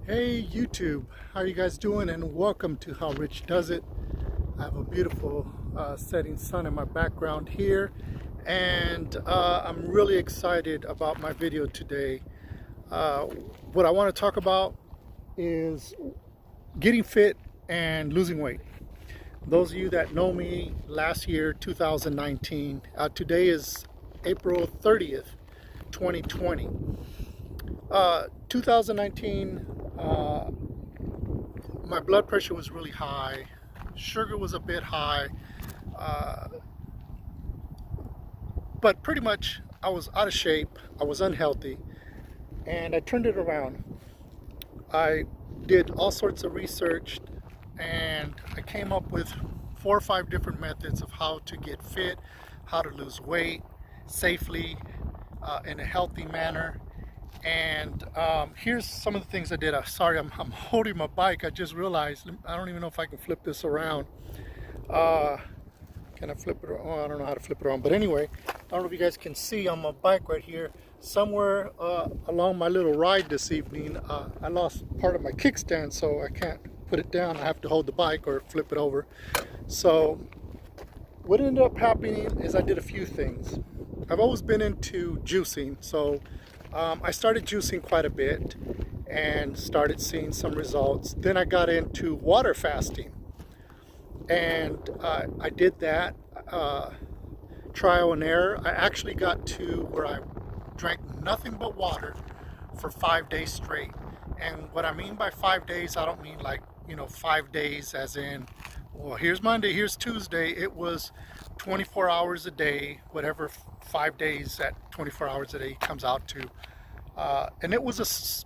Hey YouTube, how are you guys doing? And welcome to How Rich Does It. I have a beautiful setting sun in my background here, and I'm really excited about my video today. What I want to talk about is getting fit and losing weight. Those of you that know me last year, 2019, today is April 30th, 2020. 2019, my blood pressure was really high, sugar was a bit high, uh, but pretty much I was out of shape, I was unhealthy, and I turned it around. I did all sorts of research and I came up with 4 or 5 different methods of how to get fit, how to lose weight safely, in a healthy manner. And here's some of the things I did. Sorry, I'm holding my bike. I just realized I don't even know if I can flip this around. Can I flip it around? Oh, I don't know how to flip it around. But anyway, I don't know if you guys can see on my bike right here, somewhere along my little ride this evening, I lost part of my kickstand, so I can't put it down. I have to hold the bike or flip it over. So what ended up happening is I did a few things. I've always been into juicing, so I started juicing quite a bit and started seeing some results. Then I got into water fasting, and I did that, trial and error. I actually got to where I drank nothing but water for 5 days straight. And what I mean by 5 days, I don't mean like, 5 days as in, well, here's Monday, here's Tuesday. It was 24 hours a day, whatever 5 days at 24 hours a day comes out to. And it was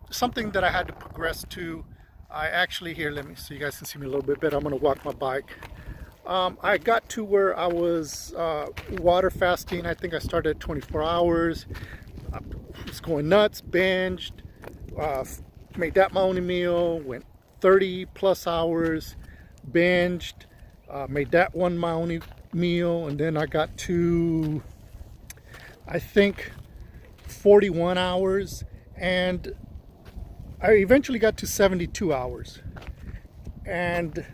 something that I had to progress to. I actually, here, let me so you guys can see me a little bit better. I'm going to walk my bike. I got to where I was water fasting. I think I started at 24 hours. I was going nuts, binged, made that my only meal, went 30 plus hours, binged, made that one my only meal, and then I got to, I think, 41 hours, and I eventually got to 72 hours. And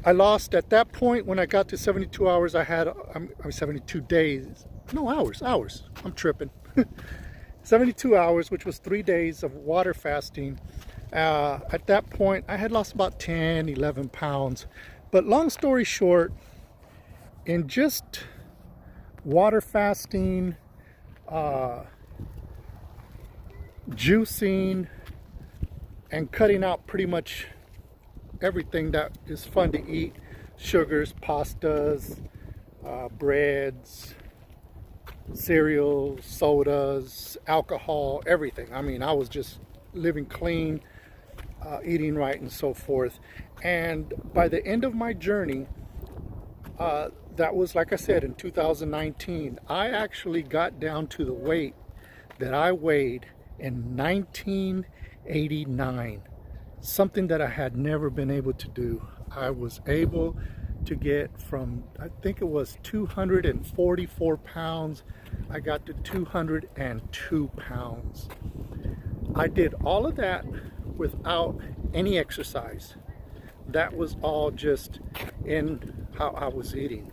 I lost, at that point when I got to 72 hours, I had 72 days, no, hours, I'm tripping. 72 hours, which was 3 days of water fasting. At that point, I had lost about 10, 11 pounds. But long story short, in just water fasting, juicing, and cutting out pretty much everything that is fun to eat, sugars, pastas, breads, cereals, sodas, alcohol, everything. I mean, I was just living clean, eating right, and so forth. And by the end of my journey, that was, like I said, in 2019, I actually got down to the weight that I weighed in 1989. Something that I had never been able to do. I was able to get from, I think it was 244 pounds, I got to 202 pounds. I did all of that without any exercise. That was all just in how I was eating.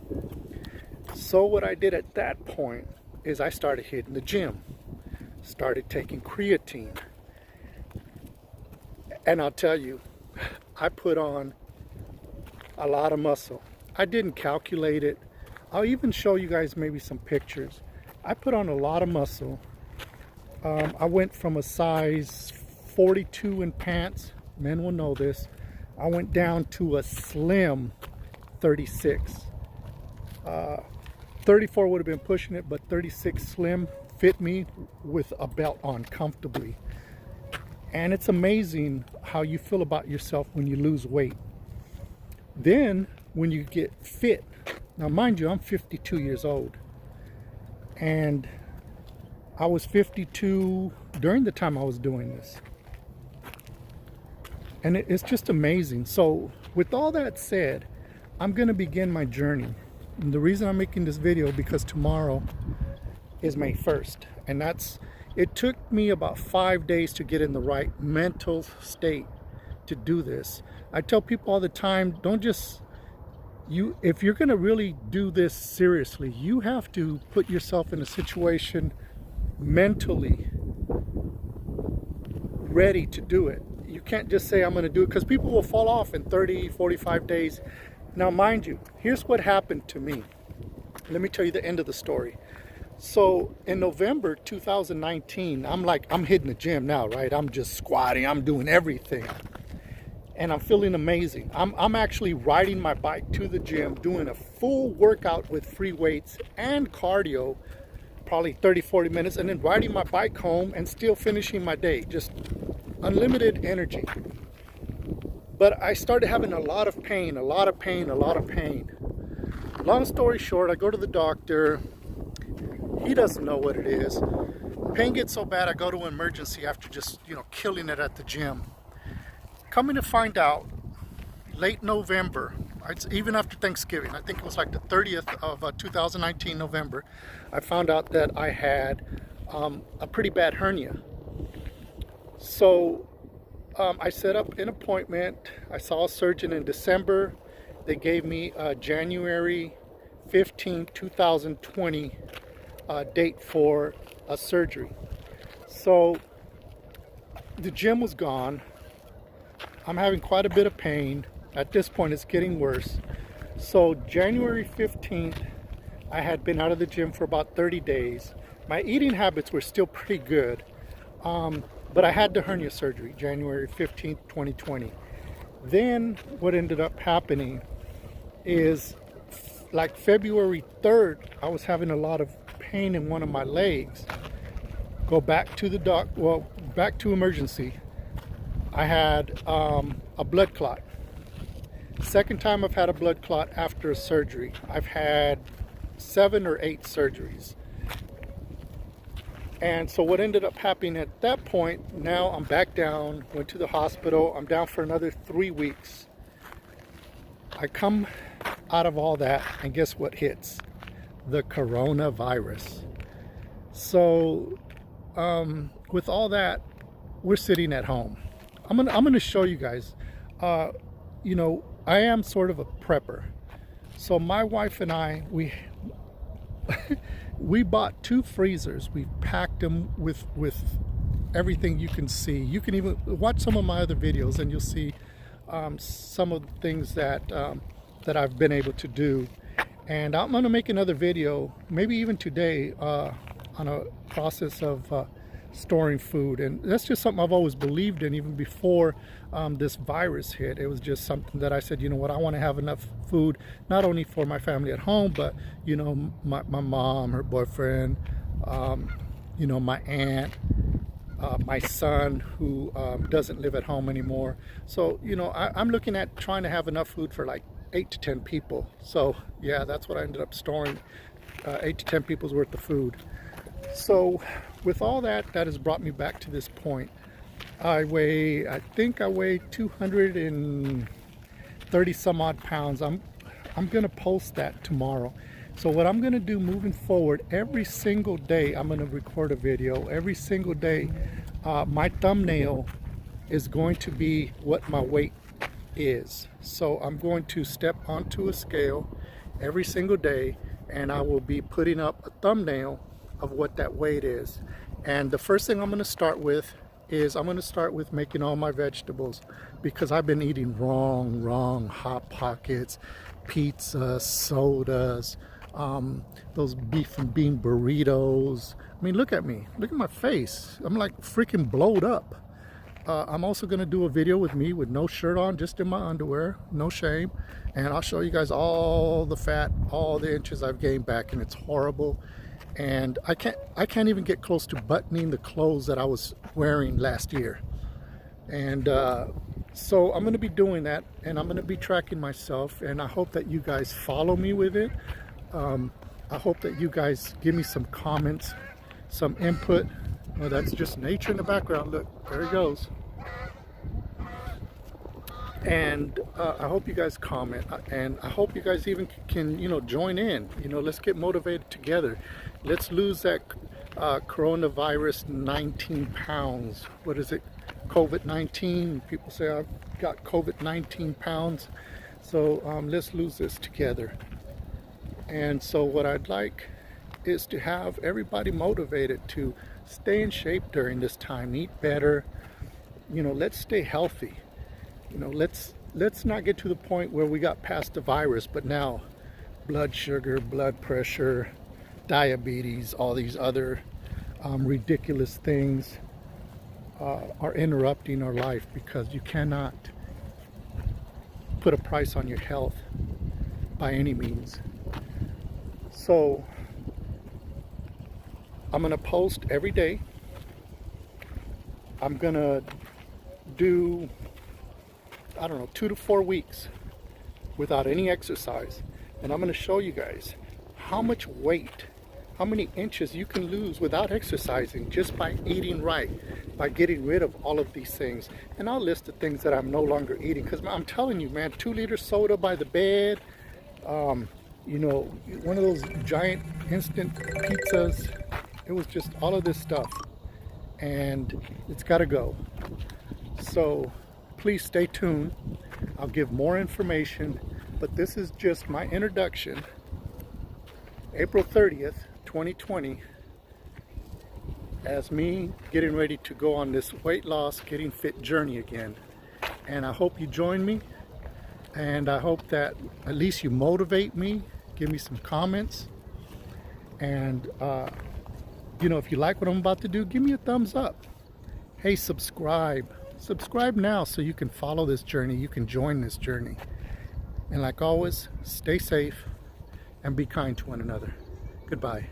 So what I did at that point is I started hitting the gym, started taking creatine. And I'll tell you, I put on a lot of muscle. I didn't calculate it. I'll even show you guys maybe some pictures. I put on a lot of muscle. I went from a size 42 in pants. Men will know this. I went down to a slim 36. 34 would have been pushing it, but 36 slim fit me with a belt on comfortably. And it's amazing how you feel about yourself when you lose weight. Then, when you get fit, now mind you, I'm 52 years old. And I was 52 during the time I was doing this. And it's just amazing. So, with all that said, I'm going to begin my journey. And the reason I'm making this video, because tomorrow is May 1st. And that's It took me about 5 days to get in the right mental state to do this. I tell people all the time, don't just, if you're going to really do this seriously, you have to put yourself in a situation mentally ready to do it. You can't just say, I'm going to do it, because people will fall off in 30, 45 days. Now, mind you, here's what happened to me. Let me tell you the end of the story. So in November 2019, I'm hitting the gym now, right? I'm just squatting, I'm doing everything. And I'm feeling amazing. I'm actually riding my bike to the gym, doing a full workout with free weights and cardio, probably 30, 40 minutes, and then riding my bike home and still finishing my day. Just unlimited energy. But I started having a lot of pain. Long story short, I go to the doctor. He doesn't know what it is. Pain gets so bad, I go to emergency after just, killing it at the gym. Coming to find out, late November, even after Thanksgiving, I think it was like the 30th of 2019 November, I found out that I had a pretty bad hernia. So I set up an appointment. I saw a surgeon in December. They gave me January 15, 2020 date for a surgery. So the gym was gone. I'm having quite a bit of pain. At this point, it's getting worse. So January 15th, I had been out of the gym for about 30 days. My eating habits were still pretty good. But I had the hernia surgery, January 15th, 2020. Then what ended up happening is, like February 3rd, I was having a lot of pain in one of my legs. Go back to back to emergency. I had a blood clot. Second time I've had a blood clot after a surgery. I've had 7 or 8 surgeries. And so what ended up happening at that point, now I'm back down, went to the hospital. I'm down for another 3 weeks. I come out of all that, and guess what hits? The coronavirus. So with all that, we're sitting at home. I'm gonna show you guys. I am sort of a prepper. So my wife and I, we bought 2 freezers. We packed them with everything you can see. You can even watch some of my other videos, and you'll see some of the things that I've been able to do. And I'm going to make another video, maybe even today, on a process of storing food. And that's just something I've always believed in, even before this virus hit. It was just something that I said, you know what, I want to have enough food, not only for my family at home, but my mom, her boyfriend, my aunt, my son, who doesn't live at home anymore. So I'm looking at trying to have enough food for like 8 to 10 people. So yeah, that's what I ended up storing, 8 to 10 people's worth of food. So with all that has brought me back to this point. I think I weigh 230 some odd pounds. I'm gonna post that tomorrow. So what I'm gonna do moving forward, every single day I'm gonna record a video. Every single day, my thumbnail is going to be what my weight is. So I'm going to step onto a scale every single day, and I will be putting up a thumbnail of what that weight is. And the first thing I'm going to start with is making all my vegetables, because I've been eating wrong Hot Pockets, pizza, sodas, those beef and bean burritos. I mean, look at me, look at my face. I'm like freaking blowed up. I'm also going to do a video with me with no shirt on, just in my underwear, no shame, and I'll show you guys all the fat, all the inches I've gained back, and it's horrible. And I can't even get close to buttoning the clothes that I was wearing last year. And so I'm going to be doing that, and I'm going to be tracking myself, and I hope that you guys follow me with it. I hope that you guys give me some comments, some input. Well, that's just nature in the background. Look, there he goes. And I hope you guys comment, and I hope you guys even can join in. Let's get motivated together. Let's lose that coronavirus 19 pounds. What is it? COVID-19. People say I've got COVID 19 pounds. So let's lose this together. And so what I'd like is to have everybody motivated to stay in shape during this time, eat better. Let's stay healthy. Let's not get to the point where we got past the virus, but now blood sugar, blood pressure, diabetes, all these other ridiculous things are interrupting our life, because you cannot put a price on your health by any means. So I'm going to post every day. I'm going to do, I don't know, 2 to 4 weeks without any exercise. And I'm going to show you guys how much weight, how many inches you can lose without exercising just by eating right, by getting rid of all of these things. And I'll list the things that I'm no longer eating, because I'm telling you, man, 2-liter soda by the bed, one of those giant instant pizzas. It was just all of this stuff, and it's got to go. So please stay tuned. I'll give more information, but this is just my introduction. April 30th, 2020, as me getting ready to go on this weight loss, getting fit journey again. And I hope you join me, and I hope that at least you motivate me, give me some comments, and if you like what I'm about to do, give me a thumbs up. Hey, subscribe now so you can follow this journey, you can join this journey. And like always, stay safe and be kind to one another. Goodbye.